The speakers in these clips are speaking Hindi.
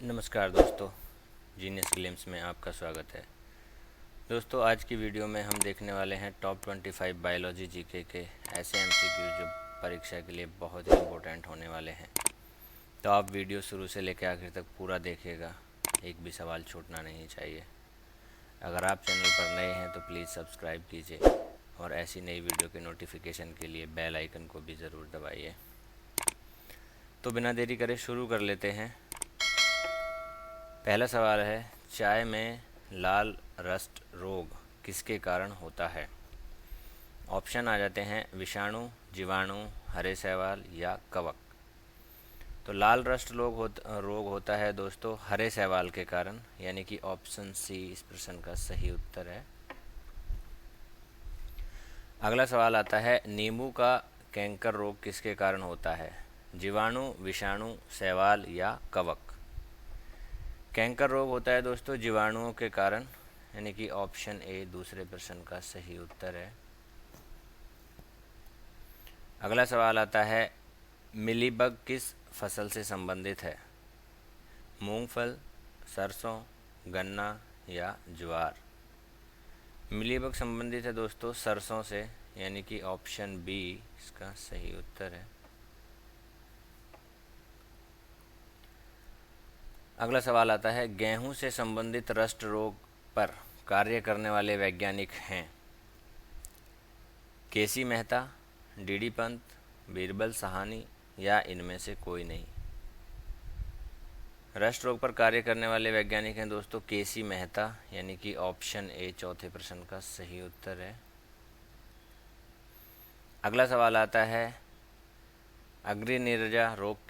नमस्कार दोस्तों, जीनियस ग्लिम्स में आपका स्वागत है। दोस्तों, आज की वीडियो में हम देखने वाले हैं टॉप 25 बायोलॉजी जीके के ऐसे एमसीक्यू जो परीक्षा के लिए बहुत ही इम्पोर्टेंट होने वाले हैं। तो आप वीडियो शुरू से लेकर आखिर तक पूरा देखिएगा, एक भी सवाल छूटना नहीं चाहिए। अगर आप चैनल पर नए हैं तो प्लीज़ सब्सक्राइब कीजिए और ऐसी नई वीडियो के नोटिफिकेशन के लिए बेल आइकन को भी ज़रूर दबाइए। तो बिना देरी करे शुरू कर लेते हैं। पहला सवाल है, चाय में लाल रस्ट रोग किसके कारण होता है? ऑप्शन आ जाते हैं विषाणु, जीवाणु, हरे शैवाल या कवक। तो लाल रस्ट रोग होता है दोस्तों हरे शैवाल के कारण, यानी कि ऑप्शन सी इस प्रश्न का सही उत्तर है। अगला सवाल आता है, नींबू का कैंकर रोग किसके कारण होता है? जीवाणु, विषाणु, शैवाल या कवक। कैंकर रोग होता है दोस्तों जीवाणुओं के कारण, यानी कि ऑप्शन ए दूसरे प्रश्न का सही उत्तर है। अगला सवाल आता है, मिलीबग किस फसल से संबंधित है? मूंगफल, सरसों, गन्ना या ज्वार। मिलीबग संबंधित है दोस्तों सरसों से, यानी कि ऑप्शन बी इसका सही उत्तर है। अगला सवाल आता है, गेहूं से संबंधित रस्ट रोग पर कार्य करने वाले वैज्ञानिक हैं? केसी मेहता, डीडी पंत, बीरबल साहनी या इनमें से कोई नहीं। रस्ट रोग पर कार्य करने वाले वैज्ञानिक हैं दोस्तों केसी मेहता, यानी कि ऑप्शन ए चौथे प्रश्न का सही उत्तर है। अगला सवाल आता है, अग्निनीरजा रोग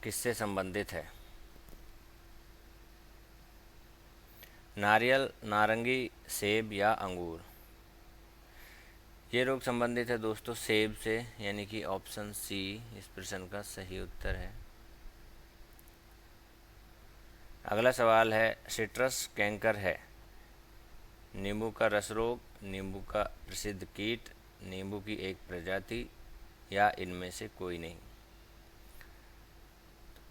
किससे संबंधित है? नारियल, नारंगी, सेब या अंगूर। ये रोग संबंधित है दोस्तों सेब से, यानी कि ऑप्शन सी इस प्रश्न का सही उत्तर है। अगला सवाल है, सिट्रस कैंकर है? नींबू का रस रोग, नींबू का प्रसिद्ध कीट, नींबू की एक प्रजाति या इनमें से कोई नहीं।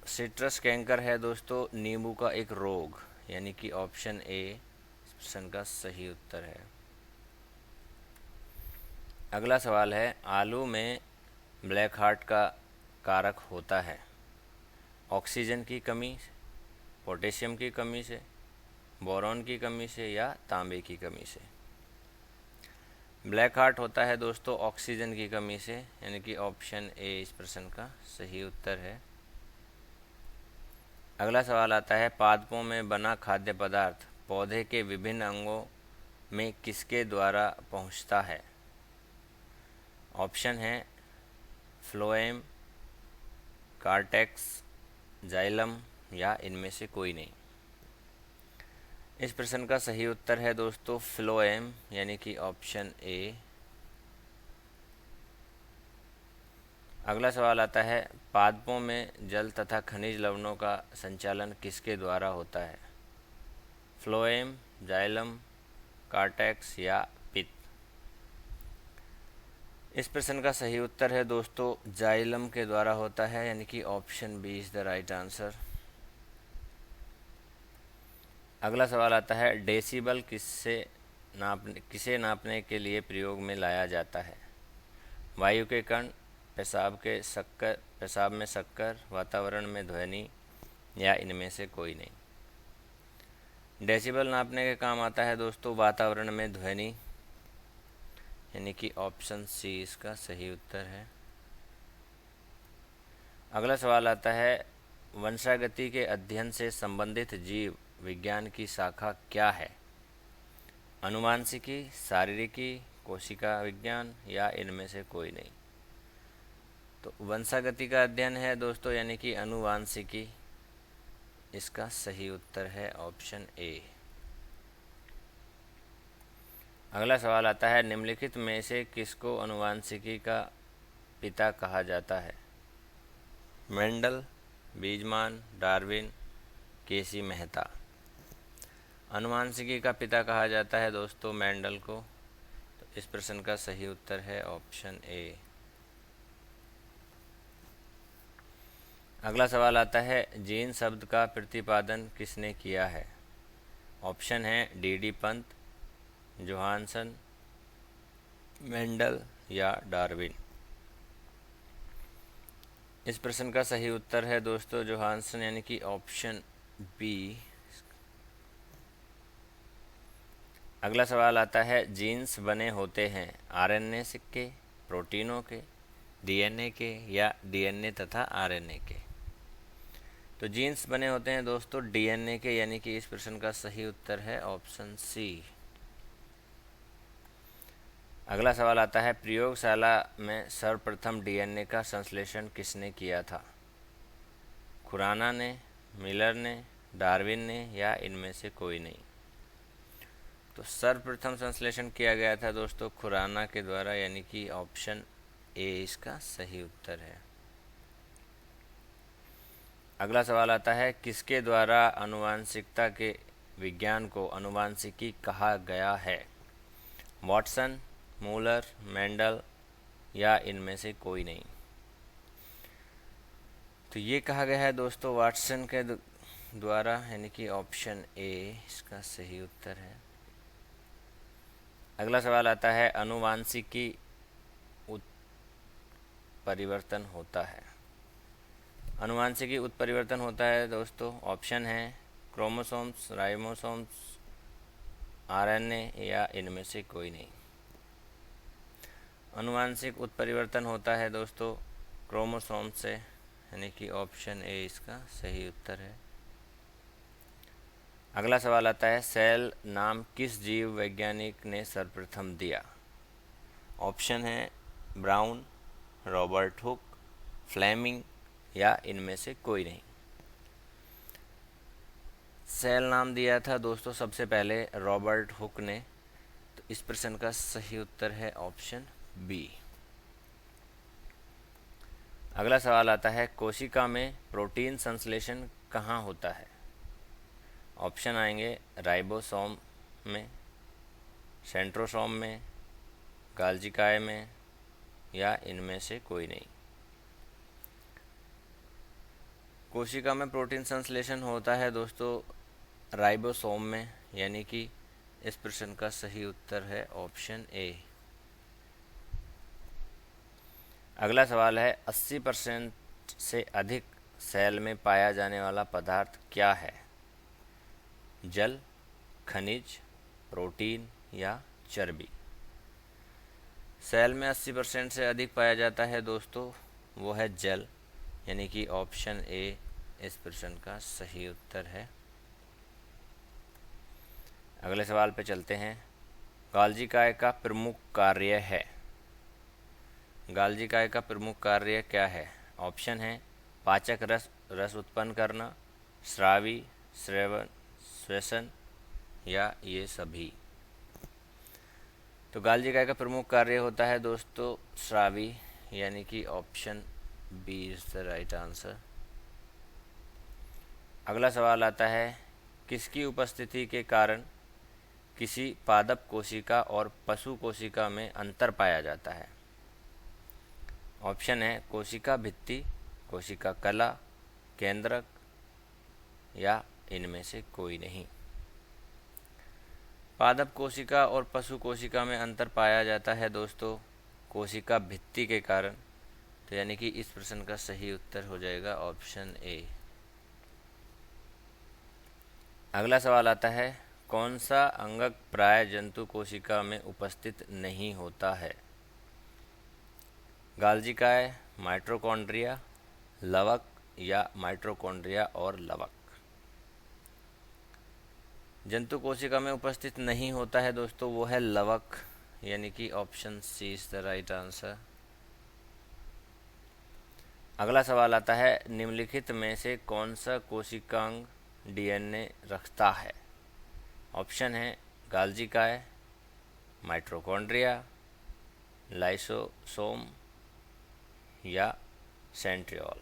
सिट्रस कैंकर है दोस्तों नींबू का एक रोग, यानी कि ऑप्शन ए इस प्रश्न का सही उत्तर है। अगला सवाल है, आलू में ब्लैक हार्ट का कारक होता है? ऑक्सीजन की कमी, पोटेशियम की कमी से, बोरॉन की कमी से या तांबे की कमी से। ब्लैक हार्ट होता है दोस्तों ऑक्सीजन की कमी से, यानी कि ऑप्शन ए इस प्रश्न का सही उत्तर है। अगला सवाल आता है, पादपों में बना खाद्य पदार्थ पौधे के विभिन्न अंगों में किसके द्वारा पहुंचता है? ऑप्शन है फ्लोएम, कार्टेक्स, जाइलम या इनमें से कोई नहीं। इस प्रश्न का सही उत्तर है दोस्तों फ्लोएम, यानी कि ऑप्शन ए। अगला सवाल आता है, पादपों में जल तथा खनिज लवणों का संचालन किसके द्वारा होता है? फ्लोएम, जाइलम, कार्टेक्स या पित्त। इस प्रश्न का सही उत्तर है दोस्तों जाइलम के द्वारा होता है, यानी कि option B is the right answer. अगला सवाल आता है, डेसिबल किसे नापने के लिए प्रयोग में लाया जाता है? वायु के कण, पेशाब में शक्कर, वातावरण में ध्वनि या इनमें से कोई नहीं। डेसिबल नापने के काम आता है दोस्तों वातावरण में ध्वनि, यानी कि ऑप्शन सी इसका सही उत्तर है। अगला सवाल आता है, वंशागति के अध्ययन से संबंधित जीव विज्ञान की शाखा क्या है? अनुवांशिकी, शारीरिकी, कोशिका विज्ञान या इनमें से कोई नहीं। तो वंशागति का अध्ययन है दोस्तों, यानी कि अनुवांशिकी, इसका सही उत्तर है ऑप्शन ए। अगला सवाल आता है, निम्नलिखित में से किसको अनुवांशिकी का पिता कहा जाता है? मेंडल, बीजमान, डार्विन, केसी मेहता। अनुवांशिकी का पिता कहा जाता है दोस्तों मेंडल को। तो इस प्रश्न का सही उत्तर है ऑप्शन ए। अगला सवाल आता है, जीन शब्द का प्रतिपादन किसने किया है? ऑप्शन है डी पंत, जोहानसन, मेंडल या डार्विन। इस प्रश्न का सही उत्तर है दोस्तों जोहानसन, यानी कि ऑप्शन बी। अगला सवाल आता है, जीन्स बने होते हैं आरएनए के, प्रोटीनों के, डीएनए के या डीएनए तथा आरएनए के? तो जीन्स बने होते हैं दोस्तों डीएनए के, यानी कि इस प्रश्न का सही उत्तर है ऑप्शन सी। अगला सवाल आता है, प्रयोगशाला में सर्वप्रथम डीएनए का संश्लेषण किसने किया था? खुराना ने, मिलर ने, डार्विन ने या इनमें से कोई नहीं? तो सर्वप्रथम संश्लेषण किया गया था दोस्तों खुराना के द्वारा, यानी कि ऑप्शन ए इसका सही उत्तर है। अगला सवाल आता है, किसके द्वारा आनुवंशिकता के विज्ञान को आनुवंशिकी कहा गया है? वाटसन, मूलर, मेंडल या इनमें से कोई नहीं? तो ये कहा गया है दोस्तों वाटसन के द्वारा, यानी कि ऑप्शन ए इसका सही उत्तर है। अगला सवाल आता है, आनुवंशिकी उत्परिवर्तन होता है। आनुवंशिकी उत्परिवर्तन होता है दोस्तों, ऑप्शन है क्रोमोसोम्स, राइबोसोम्स, आरएनए या इनमें से कोई नहीं? आनुवंशिक उत्परिवर्तन होता है दोस्तों क्रोमोसोम से, यानी कि ऑप्शन ए इसका सही उत्तर है। अगला सवाल आता है, सेल नाम किस जीव वैज्ञानिक ने सर्वप्रथम दिया? ऑप्शन है ब्राउन, रॉबर्ट हुक, फ्लेमिंग या इनमें से कोई नहीं? सेल नाम दिया था दोस्तों सबसे पहले रॉबर्ट हुक ने, तो इस प्रश्न का सही उत्तर है ऑप्शन बी। अगला सवाल आता है, कोशिका में प्रोटीन संश्लेषण कहाँ होता है? ऑप्शन आएंगे राइबोसोम में, सेंट्रोसोम में, गाल्जिकाय में या इनमें से कोई नहीं? कोशिका में प्रोटीन संश्लेषण होता है दोस्तों राइबोसोम में, यानी कि इस प्रश्न का सही उत्तर है ऑप्शन ए। अगला सवाल है, 80% से अधिक सेल में पाया जाने वाला पदार्थ क्या है? जल, खनिज, प्रोटीन या चर्बी? सेल में 80% से अधिक पाया जाता है दोस्तों, वो है जल, यानी कि ऑप्शन ए इस प्रश्न का सही उत्तर है। अगले सवाल पे चलते हैं, गाल्जिकाय का प्रमुख कार्य है। गाल्जिकाय का प्रमुख कार्य क्या है? ऑप्शन है पाचक रस उत्पन्न करना, स्रावी, श्रेवन, श्वसन या ये सभी? तो गाल्जिकाय का प्रमुख कार्य होता है दोस्तों स्रावी, यानी कि option B is the right answer. अगला सवाल आता है, किसकी उपस्थिति के कारण किसी पादप कोशिका और पशु कोशिका में अंतर पाया जाता है? ऑप्शन है कोशिका भित्ति, कोशिका कला, केंद्रक या इनमें से कोई नहीं? पादप कोशिका और पशु कोशिका में अंतर पाया जाता है दोस्तों कोशिका भित्ति के कारण, तो यानी कि इस प्रश्न का सही उत्तर हो जाएगा ऑप्शन ए। अगला सवाल आता है, कौन सा अंगक प्राय जंतु कोशिका में उपस्थित नहीं होता है? गाल्जिकाय, माइटोकॉन्ड्रिया, लवक या माइटोकॉन्ड्रिया और लवक? जंतु कोशिका में उपस्थित नहीं होता है दोस्तों, वो है लवक, यानी कि option C is the right answer. अगला सवाल आता है, निम्नलिखित में से कौन सा कोशिकांग डीएनए रखता है? ऑप्शन है गाल्जिकाय, माइटोकॉन्ड्रिया, लाइसोसोम या सेंट्रियोल?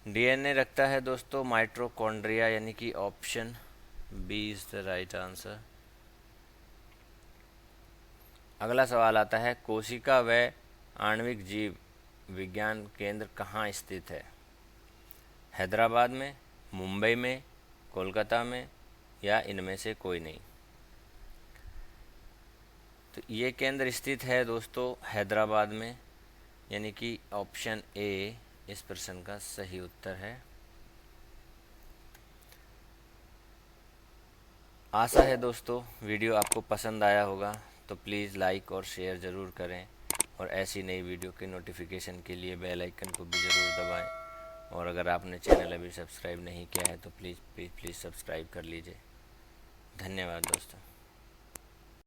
डीएनए रखता है दोस्तों माइटोकॉन्ड्रिया, यानी कि option B is the right answer. अगला सवाल आता है, कोशिका व आणविक जीव विज्ञान केंद्र कहाँ स्थित है? हैदराबाद में, मुंबई में, कोलकाता में या इनमें से कोई नहीं? तो ये केंद्र स्थित है दोस्तों हैदराबाद में, यानी कि ऑप्शन ए इस प्रश्न का सही उत्तर है। आशा है दोस्तों वीडियो आपको पसंद आया होगा, तो प्लीज़ लाइक और शेयर ज़रूर करें और ऐसी नई वीडियो के नोटिफिकेशन के लिए बेल आइकन को भी ज़रूर दबाएं। और अगर आपने चैनल अभी सब्सक्राइब नहीं किया है तो प्लीज़ सब्सक्राइब कर लीजिए। धन्यवाद दोस्तों।